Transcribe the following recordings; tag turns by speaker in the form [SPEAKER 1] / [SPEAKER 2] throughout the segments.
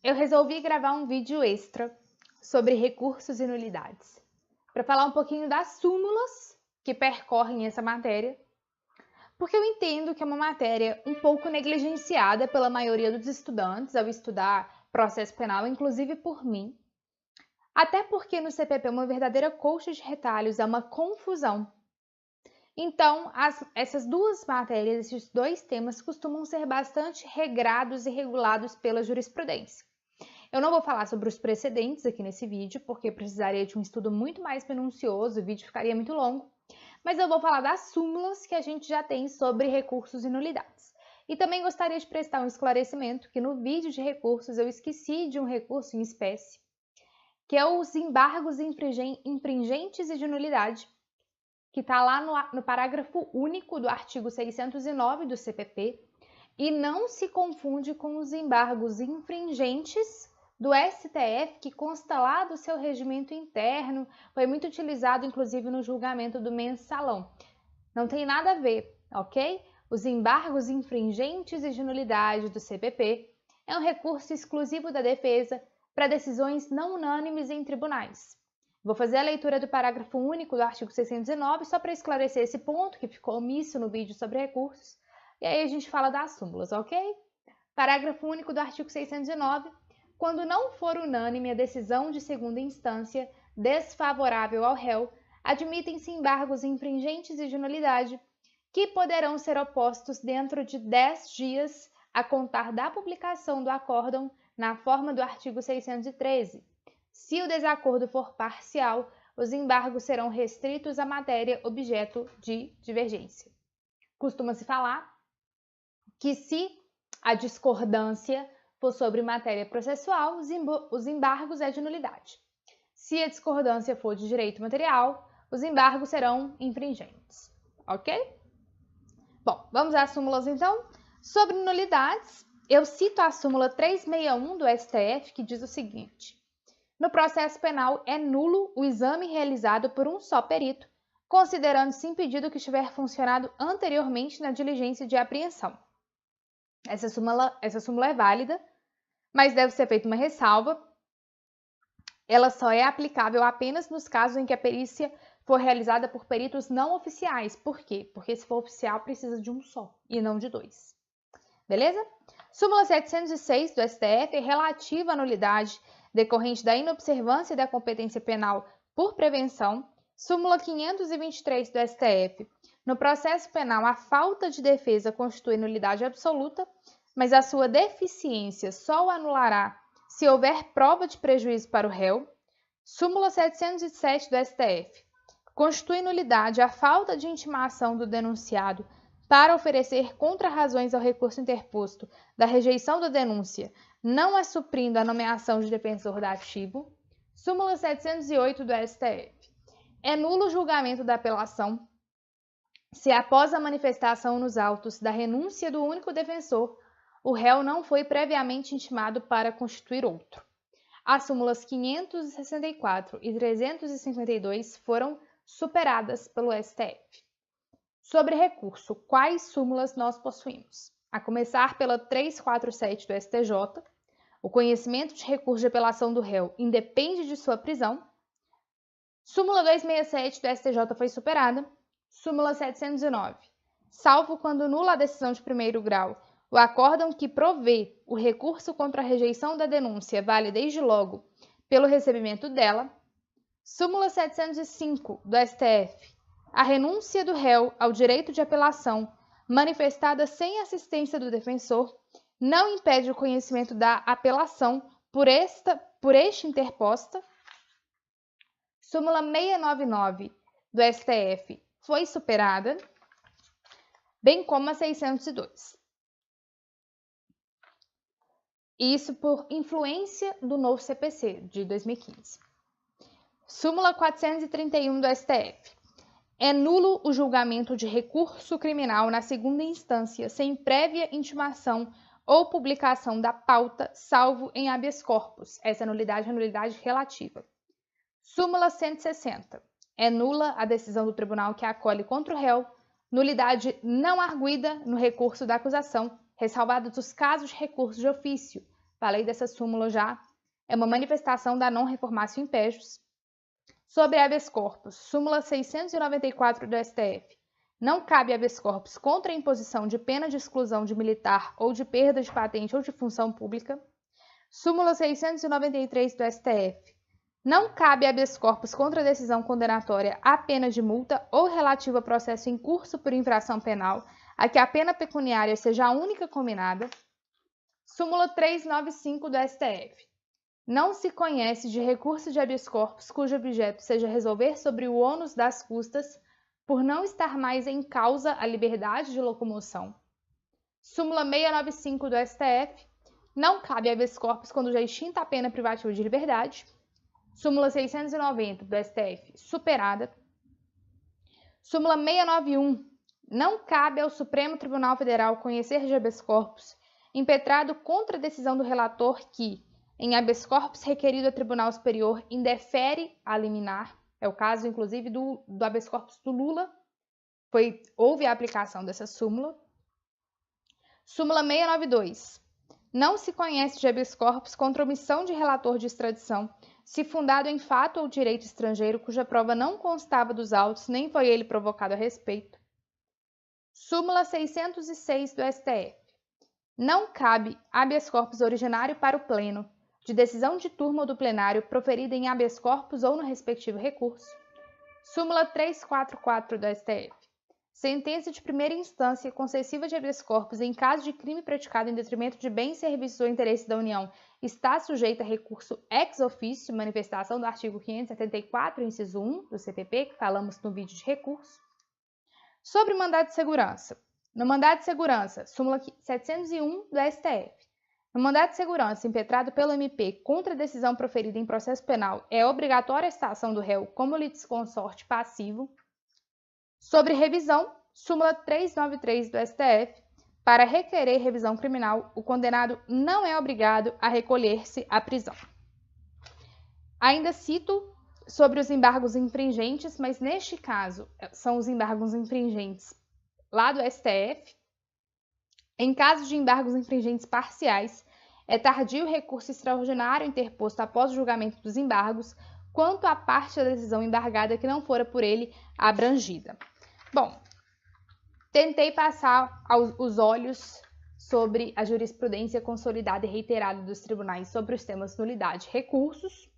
[SPEAKER 1] eu resolvi gravar um vídeo extra sobre recursos e nulidades, para falar um pouquinho das súmulas que percorrem essa matéria, porque eu entendo que é uma matéria um pouco negligenciada pela maioria dos estudantes ao estudar processo penal, inclusive por mim, até porque no CPP é uma verdadeira colcha de retalhos, é uma confusão. Então, essas duas matérias, esses dois temas costumam ser bastante regrados e regulados pela jurisprudência. Eu não vou falar sobre os precedentes aqui nesse vídeo, porque precisaria de um estudo muito mais minucioso, o vídeo ficaria muito longo, mas eu vou falar das súmulas que a gente já tem sobre recursos e nulidades. E também gostaria de prestar um esclarecimento que no vídeo de recursos eu esqueci de um recurso em espécie, que é os embargos infringentes e de nulidade, que está lá no parágrafo único do artigo 609 do CPP, e não se confunde com os embargos infringentes do STF, que consta lá do seu regimento interno, foi muito utilizado inclusive no julgamento do mensalão. Não tem nada a ver, ok? Os embargos infringentes e de nulidade do CPP é um recurso exclusivo da defesa para decisões não unânimes em tribunais. Vou fazer a leitura do parágrafo único do artigo 609 só para esclarecer esse ponto que ficou omisso no vídeo sobre recursos, e aí a gente fala das súmulas, ok? Parágrafo único do artigo 609. Quando não for unânime a decisão de segunda instância desfavorável ao réu, admitem-se embargos infringentes e de nulidade, que poderão ser opostos dentro de 10 dias a contar da publicação do acórdão na forma do artigo 613. Se o desacordo for parcial, os embargos serão restritos à matéria objeto de divergência. Costuma-se falar que se a discordância for sobre matéria processual, os embargos é de nulidade. Se a discordância for de direito material, os embargos serão infringentes, ok? Bom, vamos às súmulas então. Sobre nulidades, eu cito a súmula 361 do STF, que diz o seguinte: no processo penal é nulo o exame realizado por um só perito, considerando-se impedido que tiver funcionado anteriormente na diligência de apreensão. Essa súmula é válida, mas deve ser feita uma ressalva. Ela só é aplicável apenas nos casos em que a perícia for realizada por peritos não oficiais. Por quê? Porque se for oficial precisa de um só e não de dois. Beleza? Súmula 706 do STF é relativa à nulidade decorrente da inobservância da competência penal por prevenção. Súmula 523 do STF. No processo penal, a falta de defesa constitui nulidade absoluta, mas a sua deficiência só o anulará se houver prova de prejuízo para o réu. Súmula 707 do STF. Constitui nulidade a falta de intimação do denunciado para oferecer contrarrazões ao recurso interposto da rejeição da denúncia, não a suprindo a nomeação de defensor dativo. Súmula 708 do STF. É nulo o julgamento da apelação se, após a manifestação nos autos da renúncia do único defensor, o réu não foi previamente intimado para constituir outro. As súmulas 564 e 352 foram superadas pelo STF. Sobre recurso, quais súmulas nós possuímos? A começar pela 347 do STJ, o conhecimento de recurso de apelação do réu independe de sua prisão. Súmula 267 do STJ foi superada. Súmula 709. Salvo quando nula a decisão de primeiro grau, o acórdão que provê o recurso contra a rejeição da denúncia vale desde logo pelo recebimento dela. Súmula 705 do STF. A renúncia do réu ao direito de apelação, manifestada sem assistência do defensor, não impede o conhecimento da apelação por este interposta. Súmula 699 do STF foi superada, bem como a 602. Isso por influência do novo CPC de 2015. Súmula 431 do STF. É nulo o julgamento de recurso criminal na segunda instância sem prévia intimação ou publicação da pauta, salvo em habeas corpus. Essa nulidade é nulidade relativa. Súmula 160. É nula a decisão do tribunal que acolhe contra o réu, nulidade não arguida no recurso da acusação, ressalvados os casos de recurso de ofício, falei dessa súmula já, é uma manifestação da non reformatio in pejus. Sobre habeas corpus, súmula 694 do STF. Não cabe habeas corpus contra a imposição de pena de exclusão de militar ou de perda de patente ou de função pública. Súmula 693 do STF. Não cabe habeas corpus contra a decisão condenatória à pena de multa ou relativa a processo em curso por infração penal, a que a pena pecuniária seja a única combinada. Súmula 395 do STF. Não se conhece de recurso de habeas corpus cujo objeto seja resolver sobre o ônus das custas, por não estar mais em causa a liberdade de locomoção. Súmula 695 do STF. Não cabe habeas corpus quando já extinta a pena privativa de liberdade. Súmula 690 do STF, superada. Súmula 691. Não cabe ao Supremo Tribunal Federal conhecer de habeas corpus impetrado contra a decisão do relator que, em habeas corpus requerido a Tribunal Superior, indefere a liminar. É o caso, inclusive, do habeas corpus do Lula. Houve a aplicação dessa súmula. Súmula 692. Não se conhece de habeas corpus contra omissão de relator de extradição, se fundado em fato ou direito estrangeiro cuja prova não constava dos autos, nem foi ele provocado a respeito. Súmula 606 do STF. Não cabe habeas corpus originário para o pleno, de decisão de turma ou do plenário proferida em habeas corpus ou no respectivo recurso. Súmula 344 do STF. Sentença de primeira instância concessiva de habeas corpus em caso de crime praticado em detrimento de bens, serviços ou interesses da União está sujeita a recurso ex officio, manifestação do artigo 574, inciso 1 do CPP, que falamos no vídeo de recurso. Sobre mandado de segurança. No mandado de segurança, súmula 701 do STF. No mandado de segurança impetrado pelo MP contra a decisão proferida em processo penal, é obrigatória a citação do réu como litisconsorte passivo. Sobre revisão, súmula 393 do STF. Para requerer revisão criminal, o condenado não é obrigado a recolher-se à prisão. Ainda cito sobre os embargos infringentes, mas neste caso são os embargos infringentes lá do STF. Em caso de embargos infringentes parciais, é tardio o recurso extraordinário interposto após o julgamento dos embargos, quanto à parte da decisão embargada que não fora por ele abrangida. Bom, tentei passar os olhos sobre a jurisprudência consolidada e reiterada dos tribunais sobre os temas nulidade e recursos.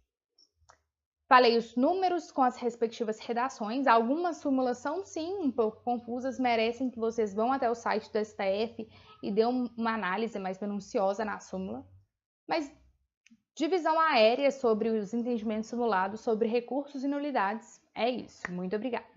[SPEAKER 1] Falei os números com as respectivas redações. Algumas súmulas são, sim, um pouco confusas, merecem que vocês vão até o site do STF e dê uma análise mais minuciosa na súmula. Mas divisão aérea sobre os entendimentos simulados sobre recursos e nulidades é isso. Muito obrigada.